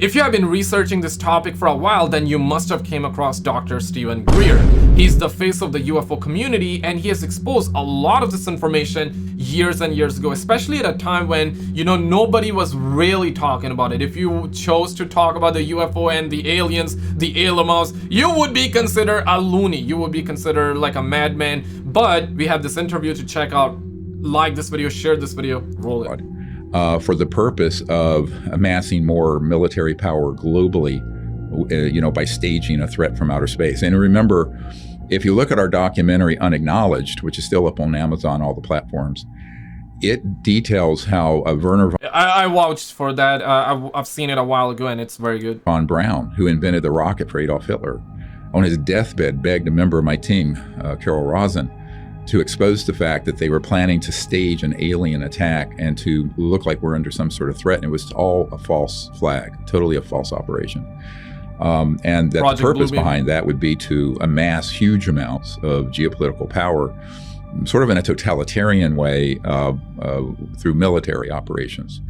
If you have been researching this topic for a while, then you must have came across Dr. Stephen Greer. He's the face of the UFO community, and he has exposed a lot of this information years and years ago, especially at a time when, nobody was really talking about it. If you chose to talk about the UFO and the aliens, the Alamos, you would be considered a loony. You would be considered like a madman. But we have this interview to check out. Like this video, share this video, roll it. For the purpose of amassing more military power globally, by staging a threat from outer space. And remember, if you look at our documentary Unacknowledged, which is still up on Amazon, all the platforms, it details how Werner I vouched for that. I've seen it a while ago, and it's very good. von Braun, who invented the rocket for Adolf Hitler, on his deathbed begged a member of my team, Carol Rosen, to expose the fact that they were planning to stage an alien attack and to look like we're under some sort of threat. And it was all a false flag, totally a false operation. And that the purpose behind that would be to amass huge amounts of geopolitical power, sort of in a totalitarian way, through military operations.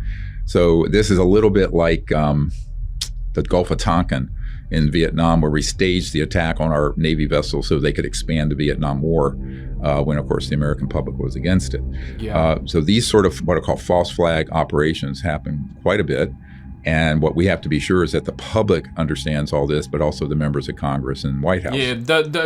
So this is a little bit like the Gulf of Tonkin in Vietnam, where we staged the attack on our Navy vessels so they could expand the Vietnam War, when, of course, the American public was against it. Yeah. So these sort of what are called false flag operations happen quite a bit. And what we have to be sure is that the public understands all this, but also the members of Congress and White House. Yeah,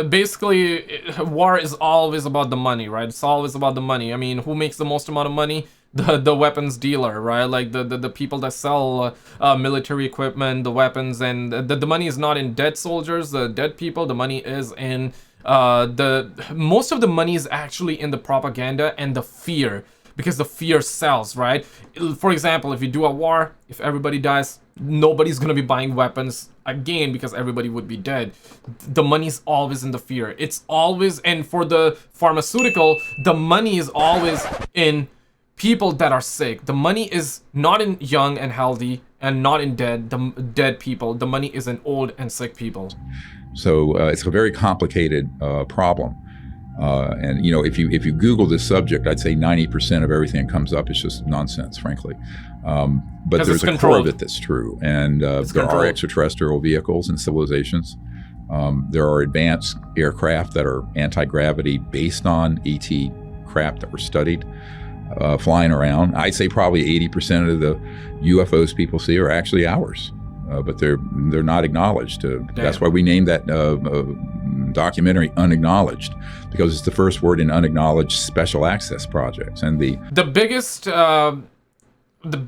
basically, war is always about the money, right? It's always about the money. I mean, who makes the most amount of money? The weapons dealer, right? Like the people that sell military equipment, the weapons, and the money is not in dead soldiers, the dead people. The money is in most of the money is actually in the propaganda and the fear, because the fear sells, right? For example, if you do a war, if everybody dies, nobody's gonna be buying weapons again because everybody would be dead. The money's always in the fear. It's always, and for the pharmaceutical, the money is always in people that are sick. The money is not in young and healthy and not in dead people. The money is in old and sick people. So it's a very complicated problem. And if you Google this subject, I'd say 90% of everything that comes up is just nonsense, frankly. But there's a core of it that's true. And there are extraterrestrial vehicles and civilizations. There are advanced aircraft that are anti-gravity based on ET craft that were studied. Flying around. I'd say probably 80% of the UFOs people see are actually ours, but they're not acknowledged. That's why we named that documentary Unacknowledged, because it's the first word in unacknowledged special access projects. And the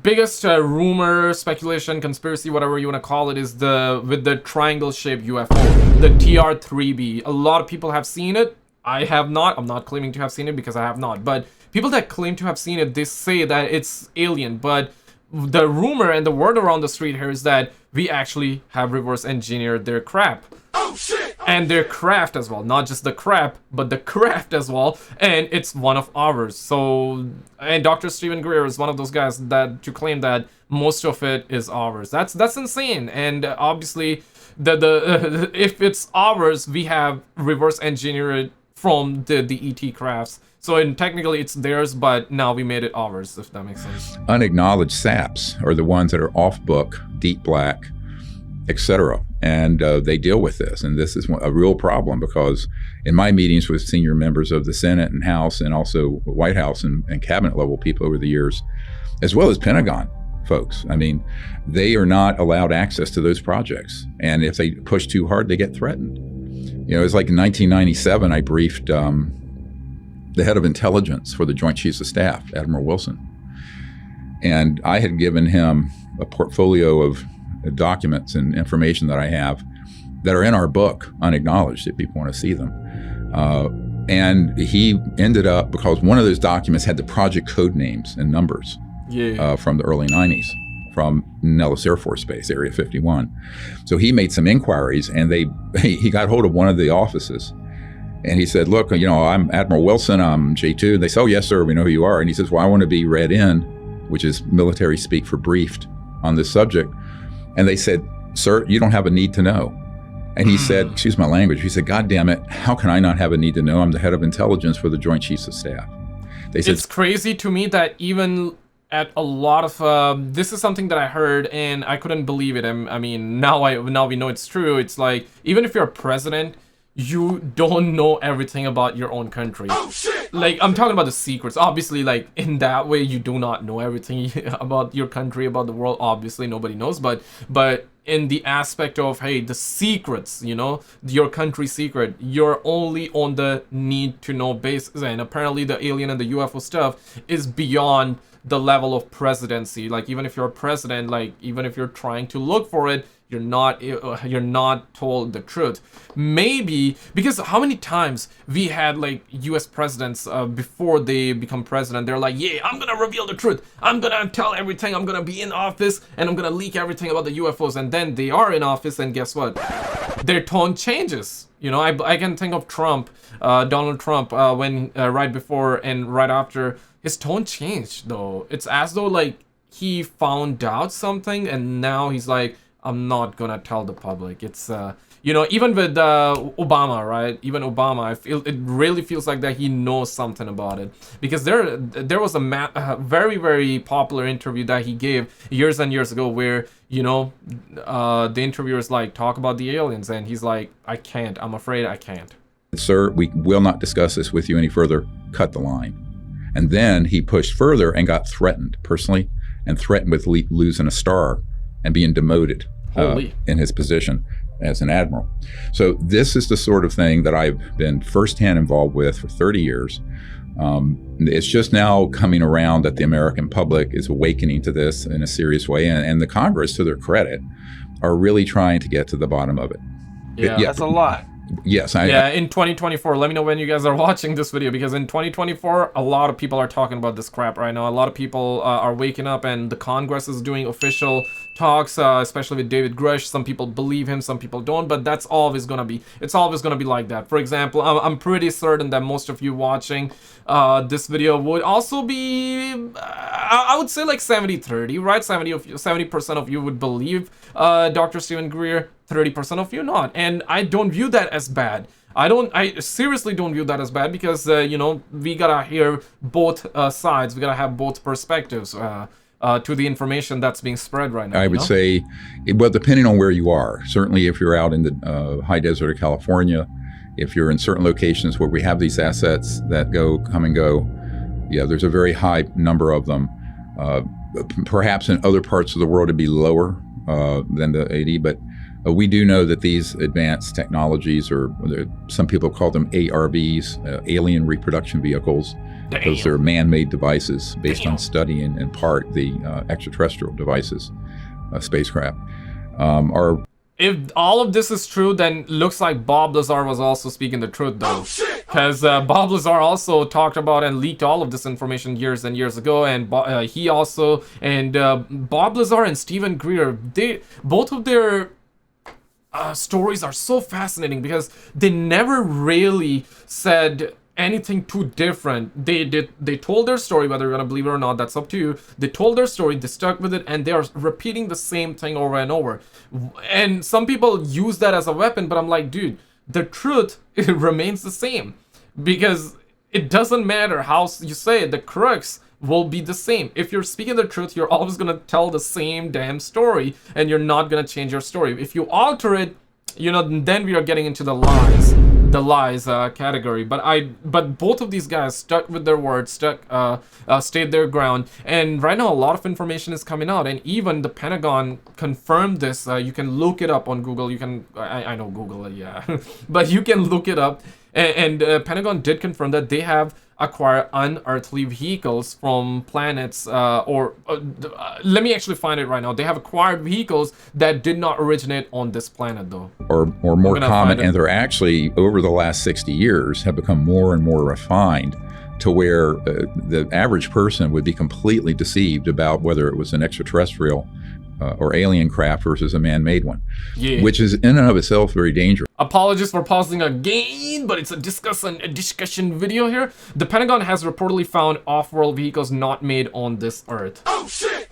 biggest rumor, speculation, conspiracy, whatever you want to call it, is with the triangle-shaped UFO, the TR-3B. A lot of people have seen it. I have not. I'm not claiming to have seen it because I have not. But people that claim to have seen it, they say that it's alien. But the rumor and the word around the street here is that we actually have reverse engineered their crap. Oh shit! And their craft as well. Not just the crap, but the craft as well. And it's one of ours. So, and Dr. Stephen Greer is one of those guys that to claim that most of it is ours. That's insane. And obviously, if it's ours, we have reverse engineered from the ET crafts. So technically it's theirs, but now we made it ours, if that makes sense. Unacknowledged SAPs are the ones that are off book, deep black, etc. And they deal with this. And this is a real problem, because in my meetings with senior members of the Senate and House, and also White House and cabinet level people over the years, as well as Pentagon folks, I mean, they are not allowed access to those projects. And if they push too hard, they get threatened. It was like in 1997, I briefed the head of intelligence for the Joint Chiefs of Staff, Admiral Wilson. And I had given him a portfolio of documents and information that I have that are in our book, Unacknowledged, if people want to see them. And he ended up, because one of those documents had the project code names and numbers from the early 90s. From Nellis Air Force Base, Area 51. So he made some inquiries, and he got hold of one of the offices, and he said, look, I'm Admiral Wilson, I'm J2. And they said, oh, yes, sir, we know who you are. And he says, well, I want to be read in, which is military speak for briefed on this subject. And they said, sir, you don't have a need to know. And he said, excuse my language, he said, God damn it, how can I not have a need to know? I'm the head of intelligence for the Joint Chiefs of Staff. They said, it's crazy to me that even at a lot of this is something that I heard and I couldn't believe it. I mean, now we know it's true. It's like, even if you're a president, you don't know everything about your own country. Oh, shit! Like, I'm talking about the secrets. Obviously, like, in that way, you do not know everything about your country, about the world. Obviously, nobody knows. But in the aspect of, hey, the secrets, you know, your country's secret, you're only on the need to know basis. And apparently, the alien and the UFO stuff is beyond the level of presidency. Like, even if you're a president, like, even if you're trying to look for it, you're not told the truth. Maybe because how many times we had like US presidents before they become president, they're like, yeah, I'm gonna reveal the truth, I'm gonna tell everything, I'm gonna be in office and I'm gonna leak everything about the UFOs, and then they are in office and guess what, their tone changes. You know, I can think of Trump, Donald Trump, when right before and right after, his tone changed though. It's as though like he found out something and now he's like, I'm not gonna tell the public. It's you know, even with Obama, right? Even Obama, I feel it really feels like that he knows something about it, because there was a very, very popular interview that he gave years and years ago where, you know, the interviewers like talk about the aliens and he's like, I can't, I'm afraid I can't. Sir, we will not discuss this with you any further. Cut the line. And then he pushed further and got threatened personally, and threatened with losing a star and being demoted in his position as an admiral. So this is the sort of thing that I've been firsthand involved with for 30 years. It's just now coming around that the American public is awakening to this in a serious way, and the Congress, to their credit, are really trying to get to the bottom of it. Yeah, that's a lot. Yes. In 2024, let me know when you guys are watching this video, because in 2024, a lot of people are talking about this crap right now. A lot of people are waking up, and the Congress is doing official talks, especially with David Grush. Some people believe him, some people don't, but that's always gonna be, it's always gonna be like that. For example, I'm pretty certain that most of you watching this video would also be, I would say like 70-30, right? 70% of you would believe Dr. Stephen Greer, 30% of you not. And I don't view that as bad. I seriously don't view that as bad, because you know, we gotta hear both sides. We gotta have both perspectives to the information that's being spread right now. I would say, well, depending on where you are, certainly if you're out in the high desert of California, if you're in certain locations where we have these assets that come and go, yeah, there's a very high number of them. Perhaps in other parts of the world it'd be lower than the 80, but we do know that these advanced technologies, or some people call them ARVs, alien reproduction vehicles, because they're man-made devices based on studying in part the extraterrestrial devices, spacecraft, are. If all of this is true, then looks like Bob Lazar was also speaking the truth, though. Because Bob Lazar also talked about and leaked all of this information years and years ago, and he also, and Bob Lazar and Stephen Greer, both of their stories are so fascinating, because they never really said anything too different. They told their story, whether you're gonna believe it or not, that's up to you. They told their story, they stuck with it, and they are repeating the same thing over and over. And some people use that as a weapon, but I'm like, dude, the truth, it remains the same, because it doesn't matter how you say it, the crux will be the same. If you're speaking the truth, you're always gonna tell the same damn story, and you're not gonna change your story. If you alter it, you know, then we are getting into the lies category. But both of these guys stuck with their words, stayed their ground, and right now a lot of information is coming out, and even the Pentagon confirmed this. You can look it up on Google. You can, I know Google, yeah, but you can look it up, and Pentagon did confirm that they have acquired unearthly vehicles from planets, let me actually find it right now. They have acquired vehicles that did not originate on this planet, though. Or more common, and they're actually, over the last 60 years, have become more and more refined, to where the average person would be completely deceived about whether it was an extraterrestrial or alien craft versus a man-made one, which is in and of itself very dangerous. Apologies for pausing again, but it's a discussion video here. The Pentagon has reportedly found off-world vehicles not made on this Earth. Oh shit!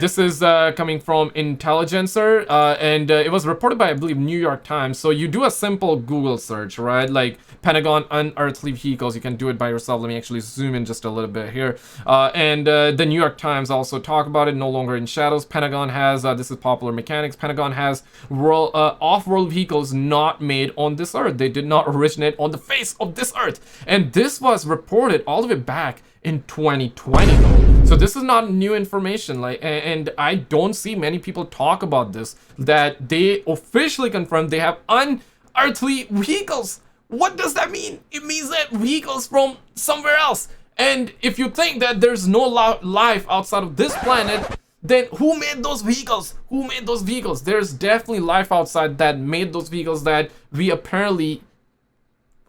This is coming from Intelligencer, and it was reported by, I believe, New York Times. So you do a simple Google search, right? Like, Pentagon unearthly vehicles. You can do it by yourself. Let me actually zoom in just a little bit here. And the New York Times also talk about it. No longer in shadows. Pentagon has, this is Popular Mechanics, Pentagon has off-world vehicles not made on this earth. They did not originate on the face of this earth. And this was reported all the way back in 2020 though. So this is not new information, like, and I don't see many people talk about this, that they officially confirmed they have unearthly vehicles. What does that mean? It means that vehicles from somewhere else. And if you think that there's no life outside of this planet, then who made those vehicles? Who made those vehicles? There's definitely life outside that made those vehicles that we apparently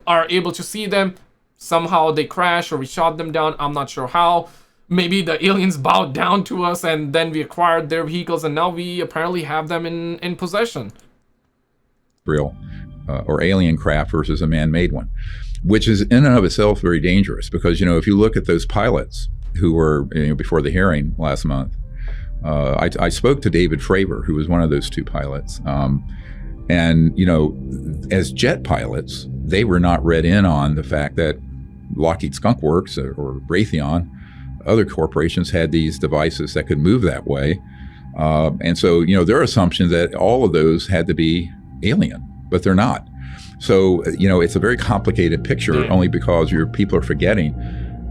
are able to see them. Somehow they crash or we shot them down. I'm not sure how. Maybe the aliens bowed down to us and then we acquired their vehicles and now we apparently have them in possession. Real or alien craft versus a man-made one, which is in and of itself very dangerous because, you know, if you look at those pilots who were, you know, before the hearing last month, I spoke to David Fravor, who was one of those two pilots. And, you know, as jet pilots, they were not read in on the fact that Lockheed Skunk Works or Raytheon, other corporations had these devices that could move that way. And so, you know, their assumption that all of those had to be alien, but they're not. So, you know, it's a very complicated picture only because your people are forgetting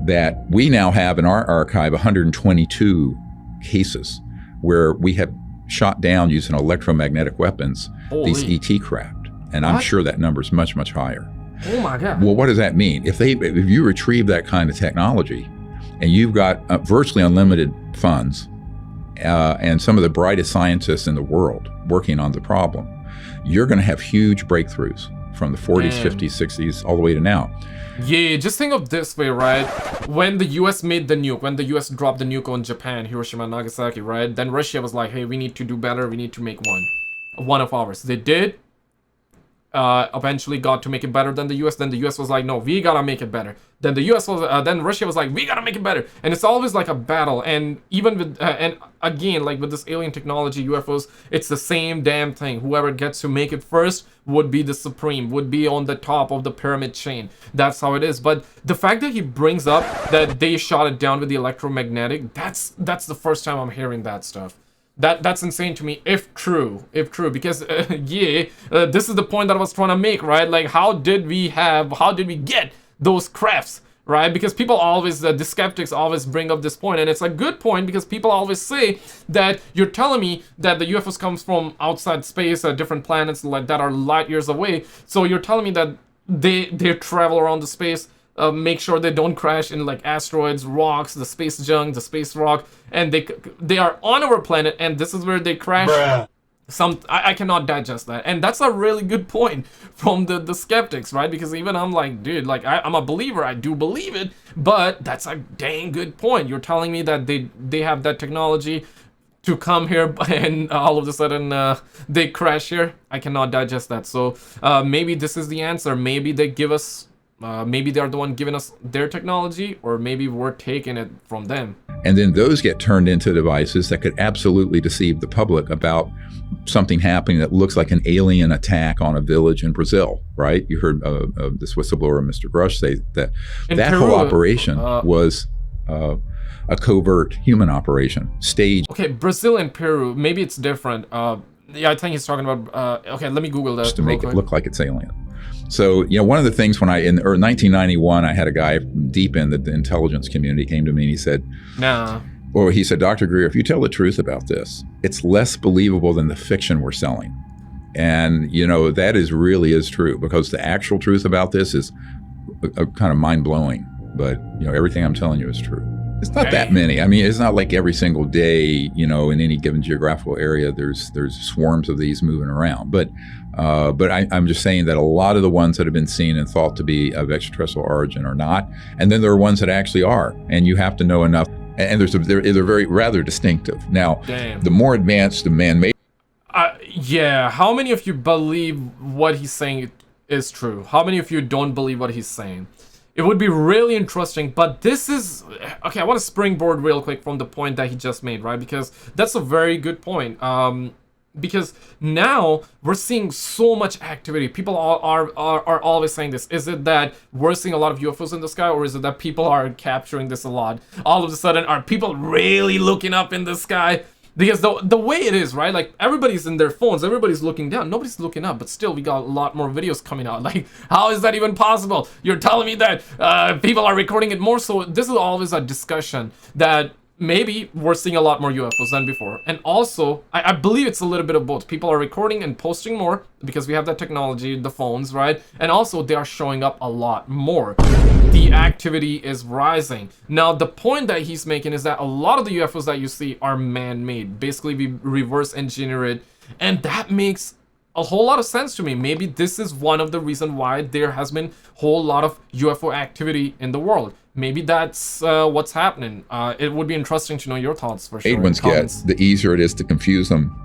that we now have in our archive 122 cases where we have shot down using electromagnetic weapons these ET craft. And I'm sure that number is much, much higher. Oh my God. Well, what does that mean? If you retrieve that kind of technology and you've got virtually unlimited funds and some of the brightest scientists in the world working on the problem, you're going to have huge breakthroughs from the 40s, 50s, 60s, all the way to now. Yeah, just think of this way, right? When the US made the nuke, when the US dropped the nuke on Japan, Hiroshima and Nagasaki, right? Then Russia was like, hey, we need to do better. We need to make one of ours. They did. Eventually got to make it better than the US. Then the US was like, no, we gotta make it better. Then the US was, then Russia was like, we gotta make it better. And it's always like a battle. And even with, and again, like with this alien technology, UFOs, it's the same damn thing. Whoever gets to make it first would be the supreme, would be on the top of the pyramid chain. That's how it is. But the fact that he brings up that they shot it down with the electromagnetic, that's the first time I'm hearing that stuff. That's insane to me, if true, because this is the point that I was trying to make, right? Like, how did we get those crafts, right? Because people always, the skeptics always bring up this point, and it's a good point because people always say that you're telling me that the UFOs comes from outside space, different planets like that are light years away. So you're telling me that they travel around the space. Make sure they don't crash in like asteroids, rocks, the space junk, the space rock, and they are on our planet, and this is where they crash. I cannot digest that, and that's a really good point from the skeptics, right? Because even I'm like, dude, like I'm a believer, I do believe it, but that's a dang good point. You're telling me that they have that technology to come here, and all of a sudden they crash here. I cannot digest that. So maybe this is the answer. Maybe they give us. Maybe they're the one giving us their technology, or maybe we're taking it from them. And then those get turned into devices that could absolutely deceive the public about something happening that looks like an alien attack on a village in Brazil, right? You heard this whistleblower, Mr. Grush, say that whole operation was a covert human operation, staged. Okay, Brazil and Peru, maybe it's different. Yeah, I think he's talking about, okay, let me Google that. Just to make it look like it's alien. So, you know, one of the things when in 1991, I had a guy deep in the intelligence community came to me and he said, he said, Dr. Greer, if you tell the truth about this, it's less believable than the fiction we're selling. And, you know, that really is true because the actual truth about this is a kind of mind blowing. But, you know, everything I'm telling you is true. It's not that many. I mean, it's not like every single day, you know, in any given geographical area, there's swarms of these moving around. But I'm just saying that a lot of the ones that have been seen and thought to be of extraterrestrial origin are not. And then there are ones that actually are. And you have to know enough. And they're very rather distinctive. Now, the more advanced the man-made. Yeah. How many of you believe what he's saying is true? How many of you don't believe what he's saying? It would be really interesting, but this is... Okay, I want to springboard real quick from the point that he just made, right? Because that's a very good point. Because now we're seeing so much activity. People are always saying this. Is it that we're seeing a lot of UFOs in the sky, or is it that people are capturing this a lot? All of a sudden, are people really looking up in the sky? Because the way it is, right? Like, everybody's in their phones, everybody's looking down, nobody's looking up, but still we got a lot more videos coming out. Like, how is that even possible? You're telling me that people are recording it more? So this is always a discussion that maybe we're seeing a lot more UFOs than before. And also, I believe it's a little bit of both. People are recording and posting more because we have that technology, the phones, right? And also, they are showing up a lot more. The activity is rising. Now, the point that he's making is that a lot of the UFOs that you see are man-made. Basically, we reverse engineer it. And that makes a whole lot of sense to me. Maybe this is one of the reasons why there has been a whole lot of UFO activity in the world. Maybe that's what's happening. It would be interesting to know your thoughts for sure. Ones get, the easier it is to confuse them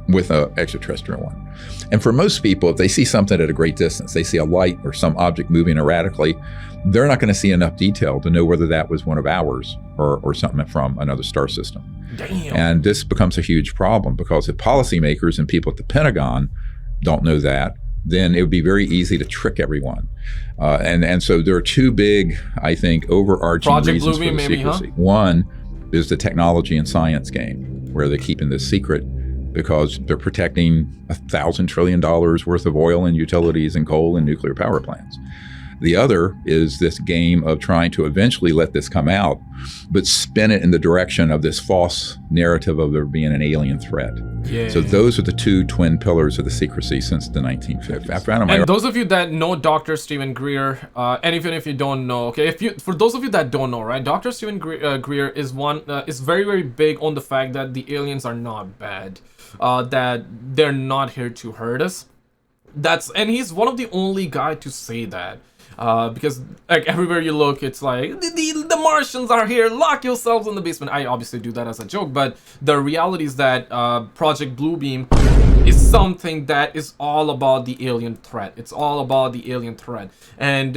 with an extraterrestrial one. And for most people, if they see something at a great distance, they see a light or some object moving erratically, they're not going to see enough detail to know whether that was one of ours or something from another star system. Damn. And this becomes a huge problem, because if policymakers and people at the Pentagon don't know that, then it would be very easy to trick everyone. And so there are two big, I think, overarching Project reasons Bluebeam, for the maybe, secrecy. huh? One is the technology and science game, where they're keeping this secret because they're protecting $1,000 trillion worth of oil and utilities and coal and nuclear power plants. The other is this game of trying to eventually let this come out, but spin it in the direction of this false narrative of there being an alien threat. Yeah. So those are the two twin pillars of the secrecy since the 1950s. And those of you that know Dr. Stephen Greer, and even if you don't know, okay, for those of you that don't know, right, Dr. Stephen Greer is is very, very big on the fact that the aliens are not bad, that they're not here to hurt us. And he's one of the only guy to say that. Because like everywhere you look, it's like the Martians are here, lock yourselves in the basement. I obviously do that as a joke, but the reality is that Project Bluebeam is something that is all about the alien threat. It's all about the alien threat. And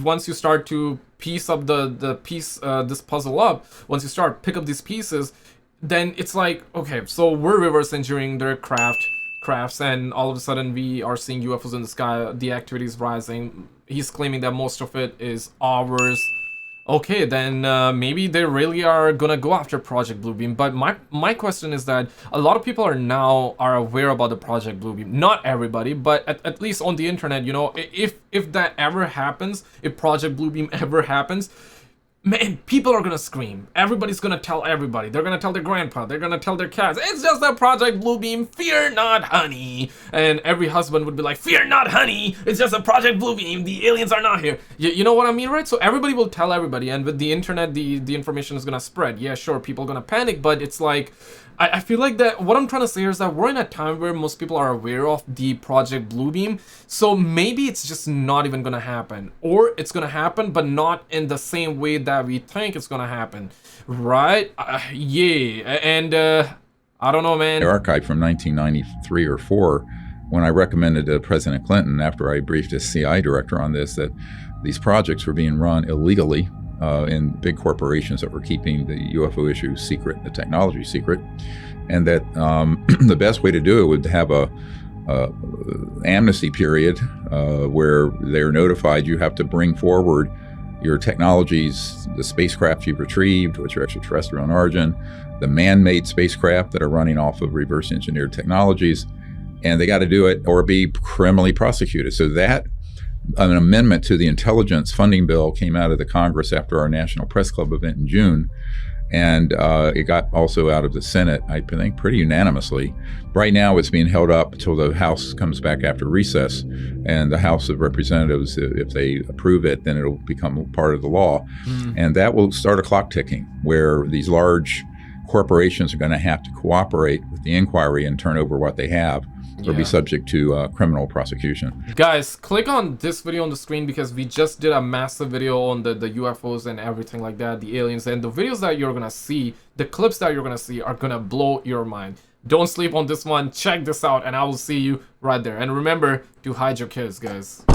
once you start to piece up this puzzle up, once you start pick up these pieces, then it's like, okay, so we're reverse engineering their crafts, and all of a sudden we are seeing UFOs in the sky. The activity is rising. He's claiming that most of it is ours. Okay, then maybe they really are gonna go after Project Bluebeam. But my question is that a lot of people are aware about the Project Bluebeam. Not everybody, but at least on the internet, you know, if that ever happens, if Project Bluebeam ever happens, man, people are gonna scream. Everybody's gonna tell everybody. They're gonna tell their grandpa. They're gonna tell their cats. It's just a Project Bluebeam. Fear not, honey. And every husband would be like, fear not, honey. It's just a Project Bluebeam. The aliens are not here. You know what I mean, right? So everybody will tell everybody. And with the internet, the information is gonna spread. Yeah, sure, people are gonna panic. But it's like, I feel like that what I'm trying to say here is that we're in a time where most people are aware of the Project Bluebeam. So maybe it's just not even gonna happen. Or it's gonna happen, but not in the same way that we think it's gonna happen. Right? Yeah. And I don't know, man. Archive from 1993 or 4, when I recommended to President Clinton, after I briefed his CIA director on this, that these projects were being run illegally in big corporations that were keeping the UFO issue secret, the technology secret, and that the best way to do it would have a amnesty period where they're notified you have to bring forward your technologies, the spacecraft you've retrieved, which are extraterrestrial in origin, the man-made spacecraft that are running off of reverse engineered technologies, and they got to do it or be criminally prosecuted. So that an amendment to the intelligence funding bill came out of the Congress after our National Press Club event in June, and it got also out of the Senate, I think, pretty unanimously. Right now, it's being held up until the House comes back after recess, and the House of Representatives, if they approve it, then it'll become part of the law, and that will start a clock ticking where these large corporations are going to have to cooperate with the inquiry and turn over what they have, or be subject to criminal prosecution. Guys, click on this video on the screen because we just did a massive video on the UFOs and everything like that, the aliens, and the videos that you're gonna see, the clips that you're gonna see are gonna blow your mind. Don't sleep on this one. Check this out, and I will see you right there. And remember to hide your kids, guys.